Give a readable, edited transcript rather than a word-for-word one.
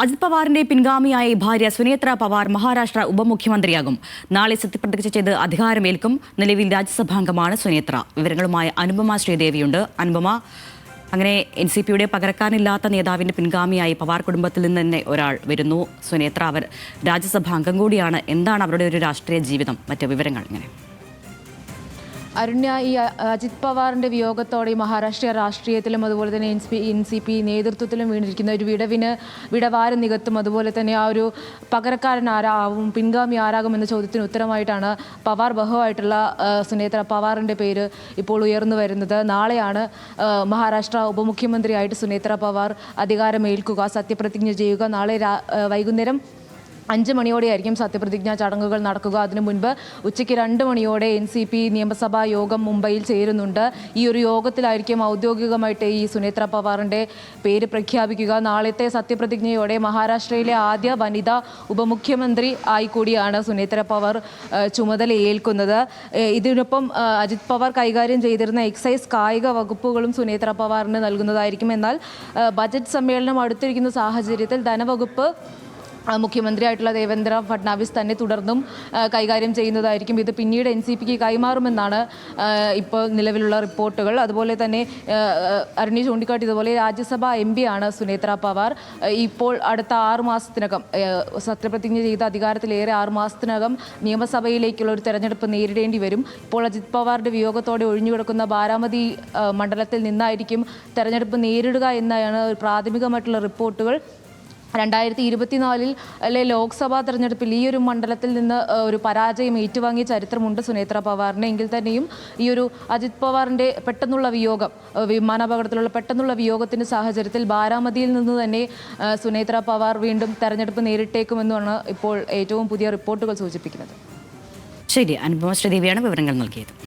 അജിത് പവാറിന്റെ പിൻഗാമിയായി ഭാര്യ സുനേത്ര പവാർ മഹാരാഷ്ട്ര ഉപമുഖ്യമന്ത്രിയാകും. നാളെ സത്യപ്രതിജ്ഞ ചെയ്ത് അധികാരമേൽക്കും. നിലവിൽ രാജ്യസഭാംഗമാണ് സുനേത്ര. വിവരങ്ങളുമായി അനുപമ ശ്രീദേവിയുണ്ട്. അനുപമ, അങ്ങനെ NCPയുടെ പകരക്കാരനില്ലാത്ത നേതാവിന്റെ പിൻഗാമിയായി പവാർ കുടുംബത്തിൽ നിന്ന് തന്നെ ഒരാൾ വരുന്നു. സുനേത്ര അവർ രാജ്യസഭാ അംഗം കൂടിയാണ്. എന്താണ് അവരുടെ ഒരു രാഷ്ട്രീയ ജീവിതം? മറ്റ് വിവരങ്ങൾ ഇങ്ങനെ? അരുണ്യ, ഈ അജിത് പവാറിൻ്റെ വിയോഗത്തോടെ മഹാരാഷ്ട്ര രാഷ്ട്രീയത്തിലും അതുപോലെ തന്നെ NCP നേതൃത്വത്തിലും വീണിരിക്കുന്ന ഒരു വിടവാരം നികത്തും. അതുപോലെ തന്നെ ആ ഒരു പകരക്കാരൻ ആരാവും, പിൻഗാമി ആരാകും എന്ന ചോദ്യത്തിന് ഉത്തരമായിട്ടാണ് പവാർ ബഹുവായിട്ടുള്ള സുനേത്ര പവാറിൻ്റെ പേര് ഇപ്പോൾ ഉയർന്നു വരുന്നത്. നാളെയാണ് മഹാരാഷ്ട്ര ഉപമുഖ്യമന്ത്രിയായിട്ട് സുനേത്ര പവാർ അധികാരമേൽക്കുക, സത്യപ്രതിജ്ഞ ചെയ്യുക. നാളെ വൈകുന്നേരം 5 മണിയോടെയായിരിക്കും സത്യപ്രതിജ്ഞാ ചടങ്ങുകൾ നടക്കുക. അതിനു മുൻപ് ഉച്ചയ്ക്ക് 2 മണിയോടെ NCP നിയമസഭാ യോഗം മുംബൈയിൽ ചേരുന്നുണ്ട്. ഈ ഒരു യോഗത്തിലായിരിക്കും ഔദ്യോഗികമായിട്ട് ഈ സുനേത്ര പവാറിൻ്റെ പേര് പ്രഖ്യാപിക്കുക. നാളത്തെ സത്യപ്രതിജ്ഞയോടെ മഹാരാഷ്ട്രയിലെ ആദ്യ വനിതാ ഉപമുഖ്യമന്ത്രി ആയി കൂടിയാണ് സുനേത്ര പവാർ ചുമതലയേൽക്കുന്നത്. ഇതിനൊപ്പം അജിത് പവാർ കൈകാര്യം ചെയ്തിരുന്ന എക്സൈസ്, കായിക വകുപ്പുകളും സുനേത്ര പവാറിന് നൽകുന്നതായിരിക്കും. എന്നാൽ ബജറ്റ് സമ്മേളനം അടുത്തിരിക്കുന്ന സാഹചര്യത്തിൽ ധനവകുപ്പ് മുഖ്യമന്ത്രിയായിട്ടുള്ള ദേവേന്ദ്ര ഫഡ്നാവിസ് തന്നെ തുടർന്നും കൈകാര്യം ചെയ്യുന്നതായിരിക്കും. ഇത് പിന്നീട് NCPക്ക് കൈമാറുമെന്നാണ് ഇപ്പോൾ നിലവിലുള്ള റിപ്പോർട്ടുകൾ. അതുപോലെ തന്നെ അരുണി ചൂണ്ടിക്കാട്ടിയതുപോലെ രാജ്യസഭാ MP ആണ് സുനേത്ര പവാർ. ഇപ്പോൾ അടുത്ത 6 മാസത്തിനകം സത്യപ്രതിജ്ഞ ചെയ്ത അധികാരത്തിലേറെ 6 മാസത്തിനകം നിയമസഭയിലേക്കുള്ള ഒരു തെരഞ്ഞെടുപ്പ് നേരിടേണ്ടി വരും. ഇപ്പോൾ അജിത് പവാറിൻ്റെ വിയോഗത്തോടെ ഒഴിഞ്ഞുകിടക്കുന്ന ബാരാമതി മണ്ഡലത്തിൽ നിന്നായിരിക്കും തെരഞ്ഞെടുപ്പ് നേരിടുക എന്നാണ് പ്രാഥമികമായിട്ടുള്ള റിപ്പോർട്ടുകൾ. 2024 ലോക്സഭാ തെരഞ്ഞെടുപ്പിൽ ഈ ഒരു മണ്ഡലത്തിൽ നിന്ന് ഒരു പരാജയം ഏറ്റുവാങ്ങിയ ചരിത്രമുണ്ട് സുനേത്ര പവാറിന്. എങ്കിൽ തന്നെയും ഈ ഒരു അജിത് പവാറിൻ്റെ പെട്ടെന്നുള്ള വിയോഗം, വിമാനാപകടത്തിലുള്ള പെട്ടെന്നുള്ള വിയോഗത്തിൻ്റെ സാഹചര്യത്തിൽ ബാരാമതിയിൽ നിന്ന് തന്നെ സുനേത്ര പവാർ വീണ്ടും തെരഞ്ഞെടുപ്പ് നേരിട്ടേക്കുമെന്നാണ് ഇപ്പോൾ ഏറ്റവും പുതിയ റിപ്പോർട്ടുകൾ സൂചിപ്പിക്കുന്നത്. ശരി, അനുപമ ശ്രീദേവിയാണ് വിവരങ്ങൾ നൽകിയത്.